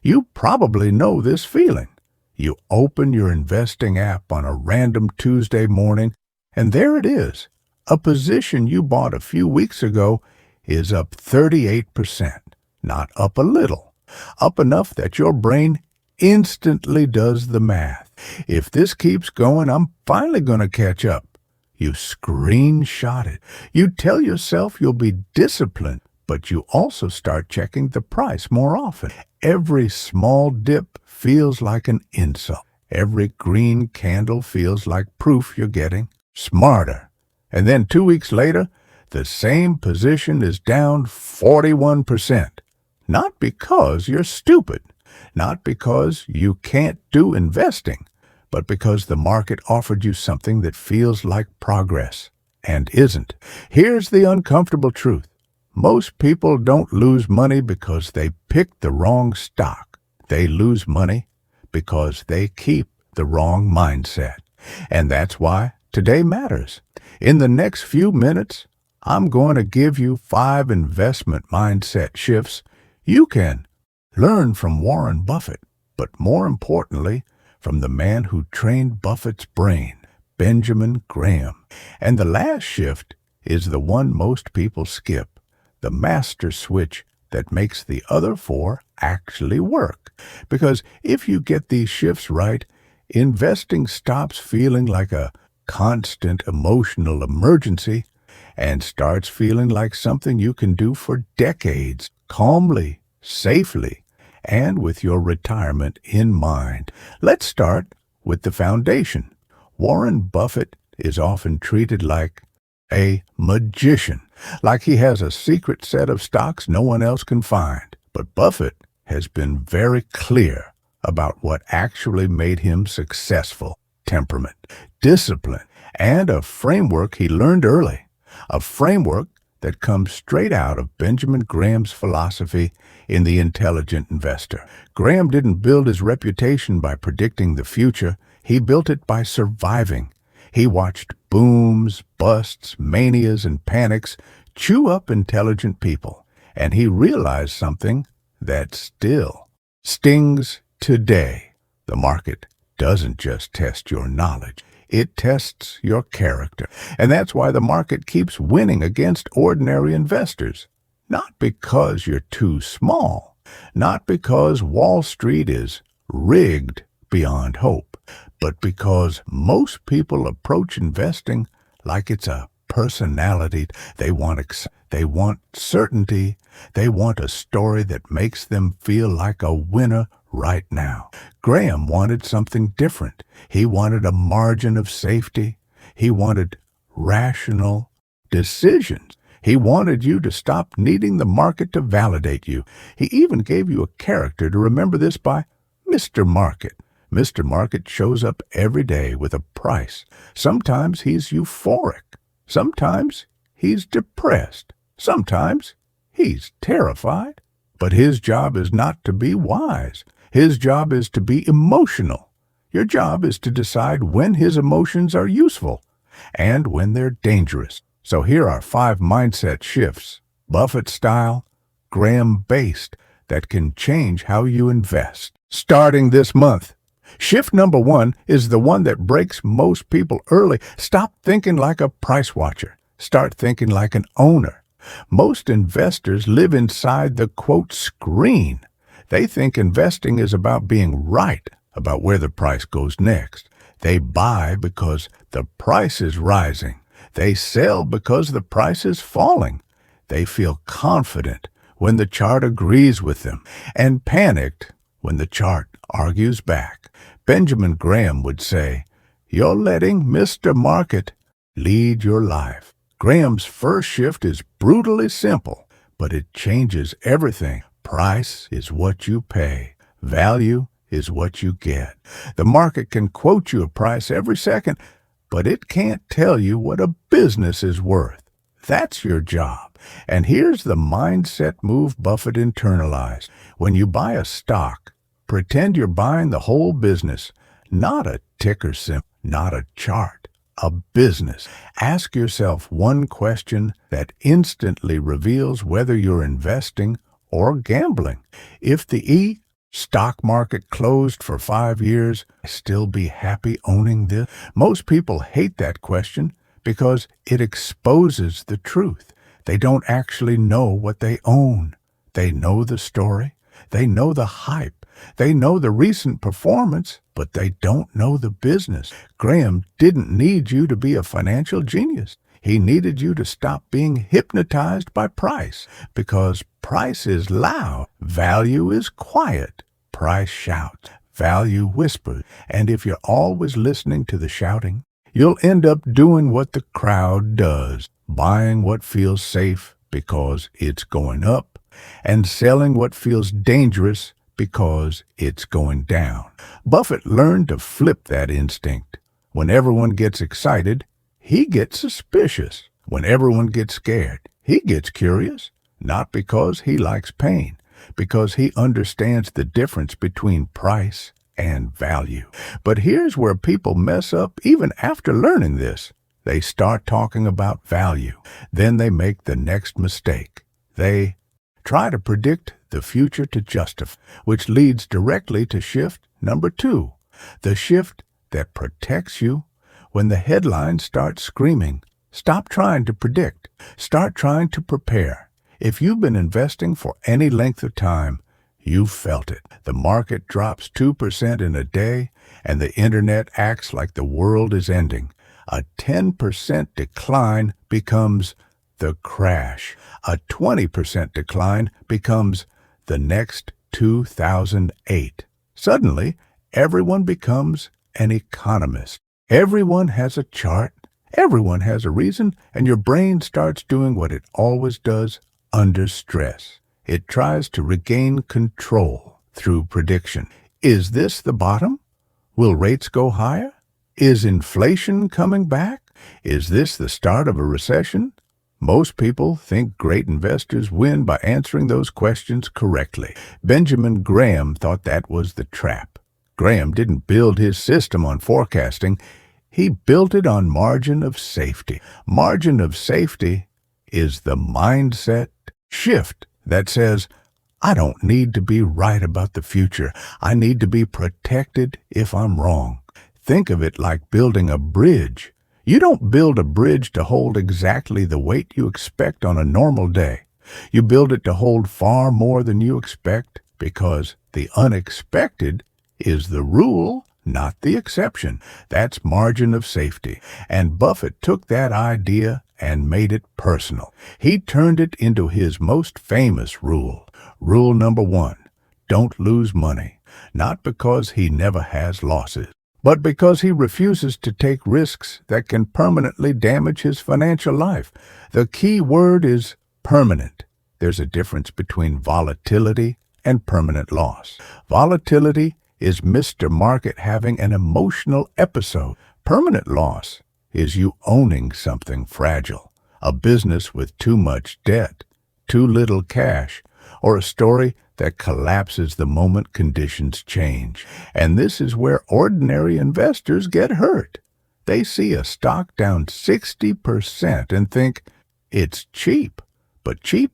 You probably know this feeling. You open your investing app on a random Tuesday morning, and there it is. A position you bought a few weeks ago is up 38%. Not up a little, up enough that your brain instantly does the math. If this keeps going, I'm finally going to catch up. You screenshot it. You tell yourself you'll be disciplined, but you also start checking the price more often. Every small dip feels like an insult. Every green candle feels like proof you're getting smarter. And then 2 weeks later, the same position is down 41%. Not because you're stupid, not because you can't do investing, but because the market offered you something that feels like progress and isn't. Here's the uncomfortable truth. Most people don't lose money because they picked the wrong stock. They lose money because they keep the wrong mindset. And that's why today matters. In the next few minutes, I'm going to give you 5 investment mindset shifts you can learn from Warren Buffett, but more importantly, from the man who trained Buffett's brain, Benjamin Graham. And the last shift is the one most people skip, the master switch that makes the other 4 actually work. Because if you get these shifts right, investing stops feeling like a constant emotional emergency and starts feeling like something you can do for decades, calmly, safely, and with your retirement in mind. Let's start with the foundation. Warren Buffett is often treated like a magician, like he has a secret set of stocks no one else can find. But Buffett has been very clear about what actually made him successful: temperament, discipline, and a framework he learned early. A framework that comes straight out of Benjamin Graham's philosophy in The Intelligent Investor. Graham didn't build his reputation by predicting the future. He built it by surviving. He watched booms, busts, manias, and panics chew up intelligent people. And he realized something that still stings today. The market doesn't just test your knowledge. It tests your character. And that's why the market keeps winning against ordinary investors. Not because you're too small, not because Wall Street is rigged beyond hope, but because most people approach investing like it's a personality. They want certainty. They want a story that makes them feel like a winner right now. Graham wanted something different. He wanted a margin of safety. He wanted rational decisions. He wanted you to stop needing the market to validate you. He even gave you a character to remember this by: Mr. Market. Mr. Market shows up every day with a price. Sometimes he's euphoric. Sometimes he's depressed. Sometimes he's terrified. But his job is not to be wise. His job is to be emotional. Your job is to decide when his emotions are useful and when they're dangerous. So here are 5 mindset shifts, Buffett style, Graham based, that can change how you invest. Starting this month. Shift number 1 is the one that breaks most people early. Stop thinking like a price watcher. Start thinking like an owner. Most investors live inside the, quote, screen. They think investing is about being right about where the price goes next. They buy because the price is rising. They sell because the price is falling. They feel confident when the chart agrees with them and panicked when the chart argues back. Benjamin Graham would say, "You're letting Mr. Market lead your life." Graham's first shift is brutally simple, but it changes everything. Price is what you pay. Value is what you get. The market can quote you a price every second, but it can't tell you what a business is worth. That's your job. And here's the mindset move Buffett internalized. When you buy a stock, pretend you're buying the whole business, not a ticker symbol, not a chart, a business. Ask yourself one question that instantly reveals whether you're investing or gambling. If the E stock market closed for 5 years, still be happy owning this? Most people hate that question because it exposes the truth. They don't actually know what they own. They know the story. They know the hype. They know the recent performance, but they don't know the business. Graham didn't need you to be a financial genius. He needed you to stop being hypnotized by price, because price is loud, value is quiet. Price shouts, value whispers, and if you're always listening to the shouting, you'll end up doing what the crowd does, buying what feels safe because it's going up, and selling what feels dangerous because it's going down. Buffett learned to flip that instinct. When everyone gets excited, he gets suspicious. When everyone gets scared, he gets curious, not because he likes pain, because he understands the difference between price and value. But here's where people mess up even after learning this. They start talking about value. Then they make the next mistake. They try to predict the future to justify, which leads directly to shift number 2, the shift that protects you. When the headlines start screaming, stop trying to predict, start trying to prepare. If you've been investing for any length of time, you've felt it. The market drops 2% in a day, and the internet acts like the world is ending. A 10% decline becomes the crash. A 20% decline becomes the next 2008. Suddenly, everyone becomes an economist. Everyone has a chart, everyone has a reason, and your brain starts doing what it always does under stress. It tries to regain control through prediction. Is this the bottom? Will rates go higher? Is inflation coming back? Is this the start of a recession? Most people think great investors win by answering those questions correctly. Benjamin Graham thought that was the trap. Graham didn't build his system on forecasting. He built it on margin of safety. Margin of safety is the mindset shift that says, I don't need to be right about the future. I need to be protected if I'm wrong. Think of it like building a bridge. You don't build a bridge to hold exactly the weight you expect on a normal day. You build it to hold far more than you expect, because the unexpected is the rule, not the exception. That's margin of safety. And Buffett took that idea and made it personal. He turned it into his most famous rule. Rule number 1, don't lose money. Not because he never has losses, but because he refuses to take risks that can permanently damage his financial life. The key word is permanent. There's a difference between volatility and permanent loss. Volatility is Mr. Market having an emotional episode. Permanent loss is you owning something fragile, a business with too much debt, too little cash, or a story that collapses the moment conditions change. And this is where ordinary investors get hurt. They see a stock down 60% and think it's cheap. But cheap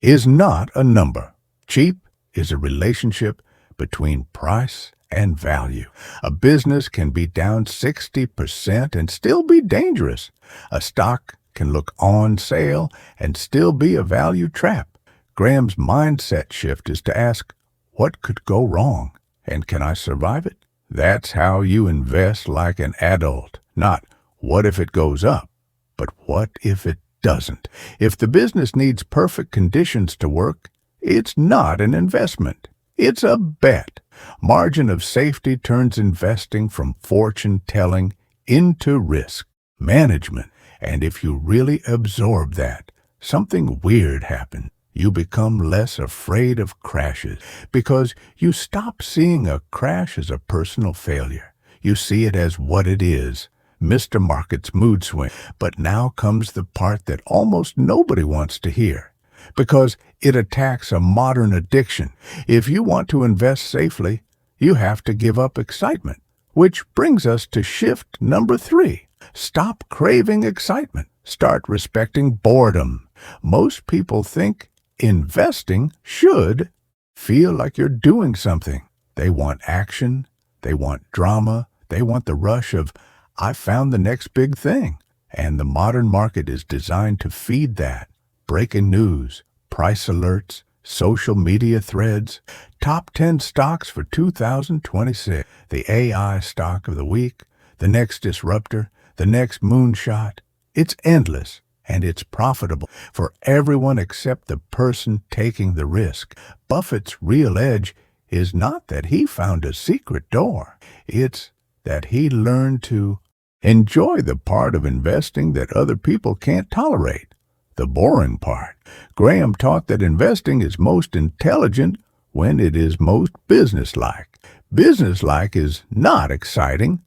is not a number. Cheap is a relationship between price and value. A business can be down 60% and still be dangerous. A stock can look on sale and still be a value trap. Graham's mindset shift is to ask, what could go wrong, and can I survive it? That's how you invest like an adult. Not, what if it goes up, but what if it doesn't? If the business needs perfect conditions to work, it's not an investment. It's a bet. Margin of safety turns investing from fortune-telling into risk management. And if you really absorb that, something weird happens. You become less afraid of crashes because you stop seeing a crash as a personal failure. You see it as what it is, Mr. Market's mood swing. But now comes the part that almost nobody wants to hear, because it attacks a modern addiction. If you want to invest safely, you have to give up excitement, which brings us to shift number 3. Stop craving excitement. Start respecting boredom. Most people think investing should feel like you're doing something. They want action. They want drama. They want the rush of, I found the next big thing. And the modern market is designed to feed that. Breaking news, price alerts, social media threads, top 10 stocks for 2026, the AI stock of the week, the next disruptor, the next moonshot. It's endless, and it's profitable for everyone except the person taking the risk. Buffett's real edge is not that he found a secret door. It's that he learned to enjoy the part of investing that other people can't tolerate, the boring part. Graham taught that investing is most intelligent when it is most businesslike. Businesslike is not exciting.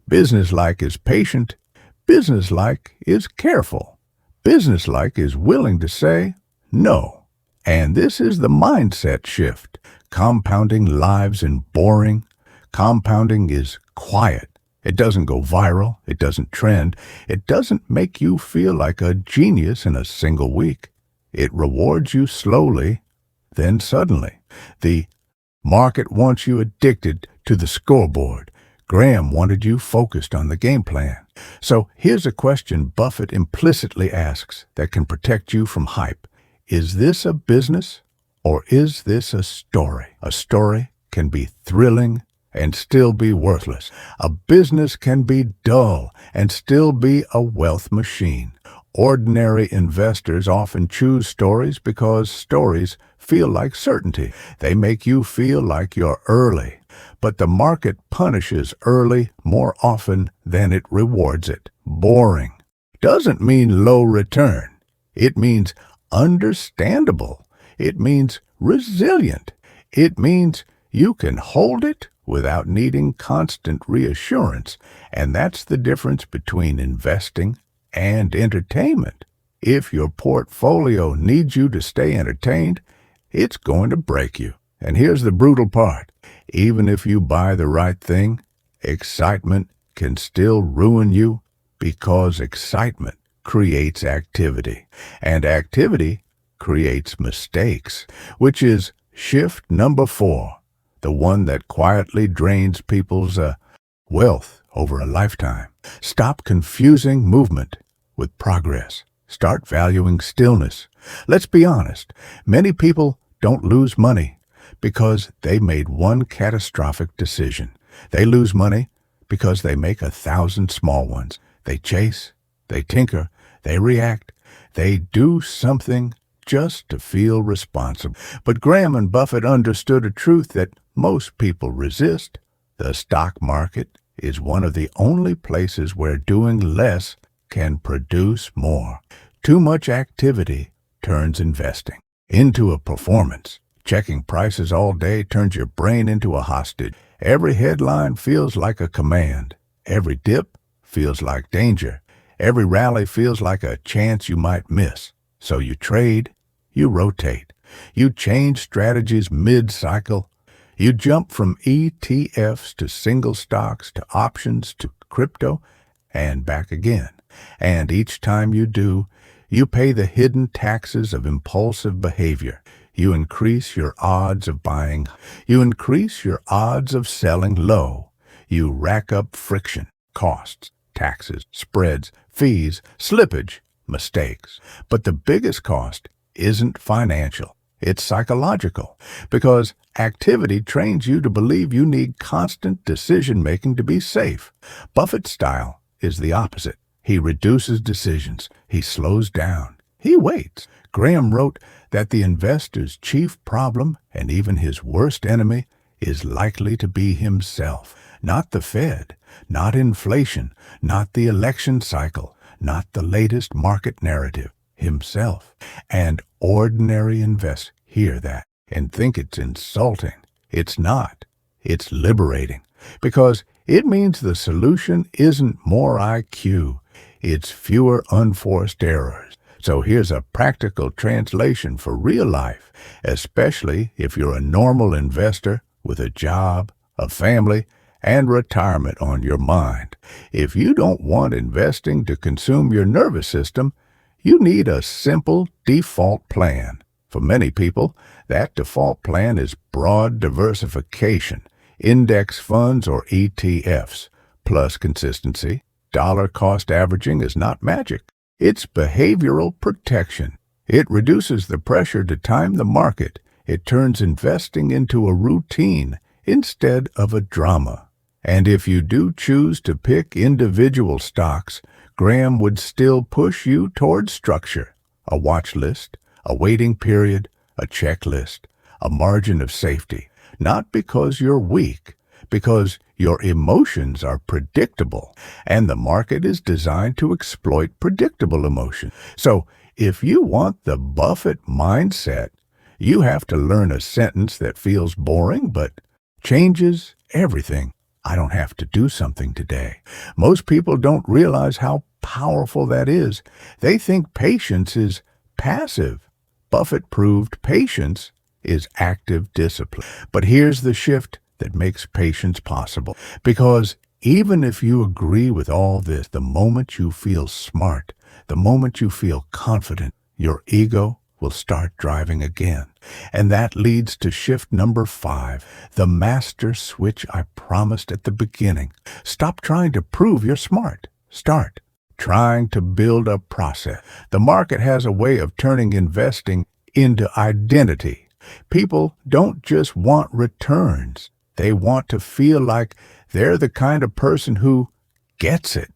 Businesslike is patient. Businesslike is careful. Businesslike is willing to say no. And this is the mindset shift. Compounding lives in boring. Compounding is quiet. It doesn't go viral. It doesn't trend. It doesn't make you feel like a genius in a single week. It rewards you slowly, then suddenly. The market wants you addicted to the scoreboard. Graham wanted you focused on the game plan. So here's a question Buffett implicitly asks that can protect you from hype. Is this a business or is this a story? A story can be thrilling and still be worthless. A business can be dull and still be a wealth machine. Ordinary investors often choose stories because stories feel like certainty. They make you feel like you're early. But the market punishes early more often than it rewards it. Boring doesn't mean low return. It means understandable. It means resilient. It means you can hold it without needing constant reassurance. And that's the difference between investing and entertainment. If your portfolio needs you to stay entertained, it's going to break you. And here's the brutal part. Even if you buy the right thing, excitement can still ruin you because excitement creates activity. And activity creates mistakes, which is shift number 4. The one that quietly drains people's wealth over a lifetime. Stop confusing movement with progress. Start valuing stillness. Let's be honest, many people don't lose money because they made one catastrophic decision. They lose money because they make 1,000 small ones. They chase, they tinker, they react, they do something just to feel responsible. But Graham and Buffett understood a truth that most people resist. The stock market is one of the only places where doing less can produce more. Too much activity turns investing into a performance. Checking prices all day turns your brain into a hostage. Every headline feels like a command. Every dip feels like danger. Every rally feels like a chance you might miss. So you trade, you rotate, you change strategies mid-cycle. You jump from ETFs to single stocks to options to crypto and back again. And each time you do, you pay the hidden taxes of impulsive behavior. You increase your odds of buying. You increase your odds of selling low. You rack up friction, costs, taxes, spreads, fees, slippage, mistakes. But the biggest cost isn't financial. It's psychological, because activity trains you to believe you need constant decision-making to be safe. Buffett's style is the opposite. He reduces decisions. He slows down. He waits. Graham wrote that the investor's chief problem, and even his worst enemy, is likely to be himself. Not the Fed, not inflation, not the election cycle, not the latest market narrative. Himself. And ordinary investors hear that and think it's insulting. It's not. It's liberating, because it means the solution isn't more IQ. It's fewer unforced errors. So here's a practical translation for real life, especially if you're a normal investor with a job, a family, and retirement on your mind. If you don't want investing to consume your nervous system, you need a simple default plan. For many people, that default plan is broad diversification, index funds or ETFs, plus consistency. Dollar cost averaging is not magic. It's behavioral protection. It reduces the pressure to time the market. It turns investing into a routine instead of a drama. And if you do choose to pick individual stocks, Graham would still push you towards structure, a watch list, a waiting period, a checklist, a margin of safety. Not because you're weak, because your emotions are predictable, and the market is designed to exploit predictable emotion. So, if you want the Buffett mindset, you have to learn a sentence that feels boring but changes everything. I don't have to do something today. Most people don't realize how powerful that is. They think patience is passive. Buffett proved patience is active discipline. But here's the shift that makes patience possible. Because even if you agree with all this, the moment you feel smart, the moment you feel confident, your ego will start driving again. And that leads to shift number 5, the master switch I promised at the beginning. Stop trying to prove you're smart. Start trying to build a process. The market has a way of turning investing into identity. People don't just want returns. They want to feel like they're the kind of person who gets it.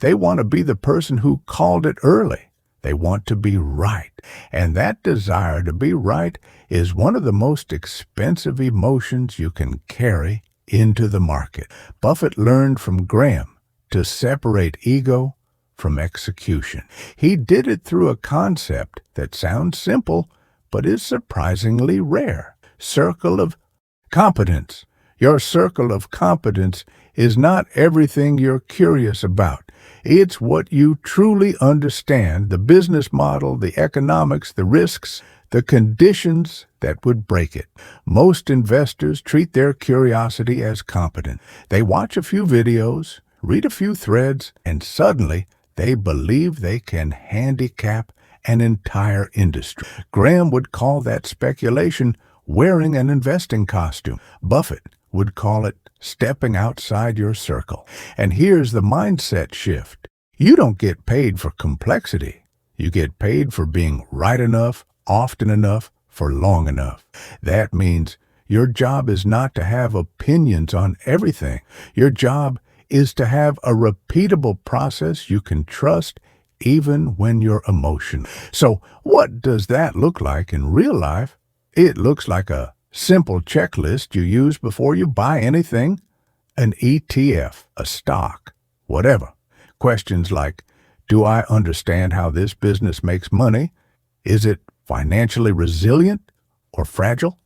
They want to be the person who called it early. They want to be right. And that desire to be right is one of the most expensive emotions you can carry into the market. Buffett learned from Graham to separate ego from execution. He did it through a concept that sounds simple, but is surprisingly rare. Circle of competence. Your circle of competence is not everything you're curious about. It's what you truly understand, the business model, the economics, the risks, the conditions that would break it. Most investors treat their curiosity as competent. They watch a few videos, read a few threads, and suddenly they believe they can handicap an entire industry. Graham would call that speculation wearing an investing costume. Buffett would call it stepping outside your circle. And here's the mindset shift. You don't get paid for complexity. You get paid for being right enough, often enough, for long enough. That means your job is not to have opinions on everything. Your job is to have a repeatable process you can trust even when you're emotional. So what does that look like in real life? It looks like a simple checklist you use before you buy anything, an ETF, a stock, whatever. Questions like, do I understand how this business makes money? Is it financially resilient or fragile?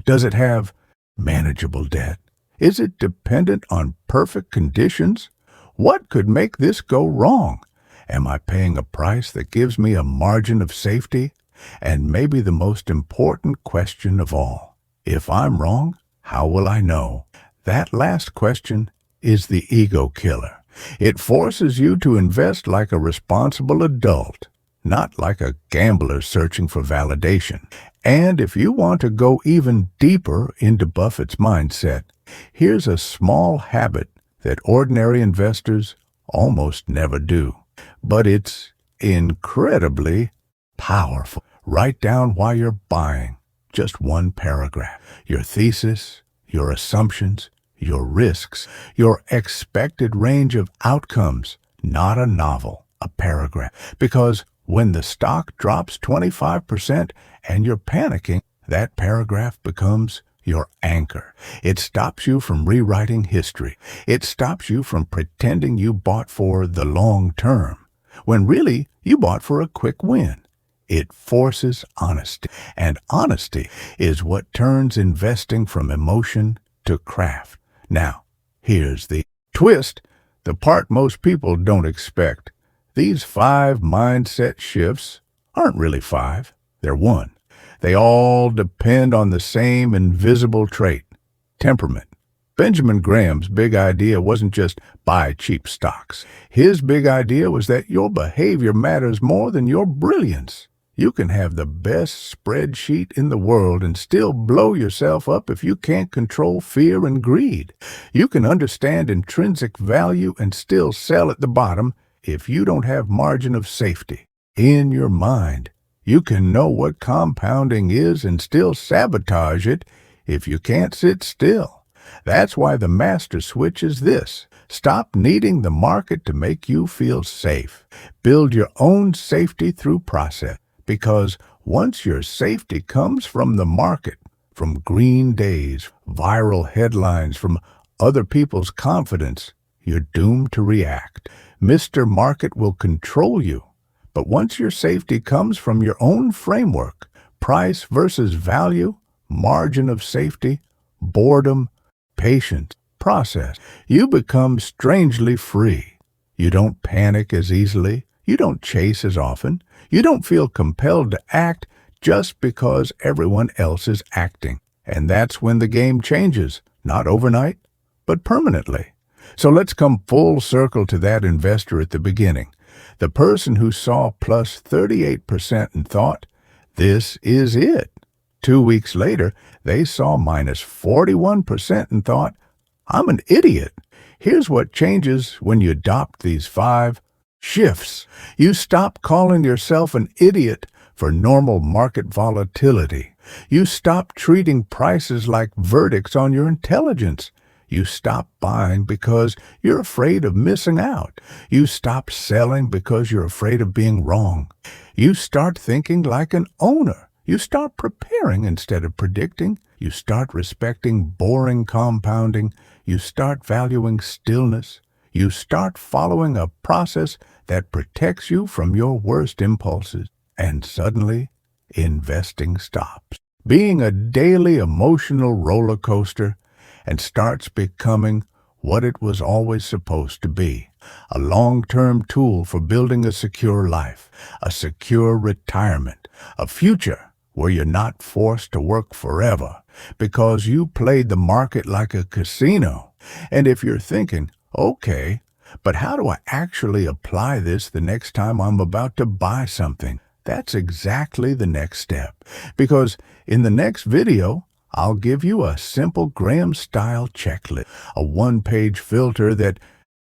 Does it have manageable debt? Is it dependent on perfect conditions? What could make this go wrong? Am I paying a price that gives me a margin of safety? And maybe the most important question of all, if I'm wrong, how will I know? That last question is the ego killer. It forces you to invest like a responsible adult, not like a gambler searching for validation. And if you want to go even deeper into Buffett's mindset, here's a small habit that ordinary investors almost never do. But it's incredibly powerful. Write down why you're buying. Just one paragraph. Your thesis, your assumptions, your risks, your expected range of outcomes. Not a novel, a paragraph. Because when the stock drops 25% and you're panicking, that paragraph becomes your anchor. It stops you from rewriting history. It stops you from pretending you bought for the long term, when really you bought for a quick win. It forces honesty, and honesty is what turns investing from emotion to craft. Now, here's the twist, the part most people don't expect. These 5 mindset shifts aren't really 5, they're 1. They all depend on the same invisible trait, temperament. Benjamin Graham's big idea wasn't just buy cheap stocks. His big idea was that your behavior matters more than your brilliance. You can have the best spreadsheet in the world and still blow yourself up if you can't control fear and greed. You can understand intrinsic value and still sell at the bottom if you don't have margin of safety. In your mind, you can know what compounding is and still sabotage it if you can't sit still. That's why the master switch is this. Stop needing the market to make you feel safe. Build your own safety through process. Because once your safety comes from the market, from green days, viral headlines, from other people's confidence, you're doomed to react. Mr. Market will control you. But once your safety comes from your own framework, price versus value, margin of safety, boredom, patience, process, you become strangely free. You don't panic as easily. You don't chase as often. You don't feel compelled to act just because everyone else is acting. And that's when the game changes, not overnight, but permanently. So let's come full circle to that investor at the beginning. The person who saw plus 38% and thought, this is it. 2 weeks later, they saw minus 41% and thought, I'm an idiot. Here's what changes when you adopt these 5 shifts. You stop calling yourself an idiot for normal market volatility. You stop treating prices like verdicts on your intelligence. You stop buying because you're afraid of missing out. You stop selling because you're afraid of being wrong. You start thinking like an owner. You start preparing instead of predicting. You start respecting boring compounding. You start valuing stillness. You start following a process that protects you from your worst impulses. And suddenly, investing stops being a daily emotional roller coaster and starts becoming what it was always supposed to be, a long-term tool for building a secure life, a secure retirement, a future where you're not forced to work forever because you played the market like a casino. And if you're thinking, okay, but how do I actually apply this the next time I'm about to buy something? That's exactly the next step. Because in the next video, I'll give you a simple Graham-style checklist, a one-page filter that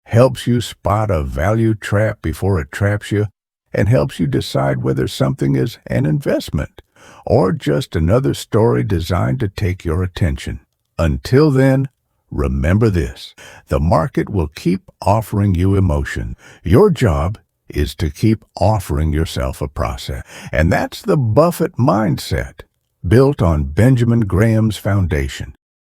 helps you spot a value trap before it traps you and helps you decide whether something is an investment or just another story designed to take your attention. Until then, remember this, the market will keep offering you emotion. Your job is to keep offering yourself a process. And that's the Buffett mindset, built on Benjamin Graham's foundation.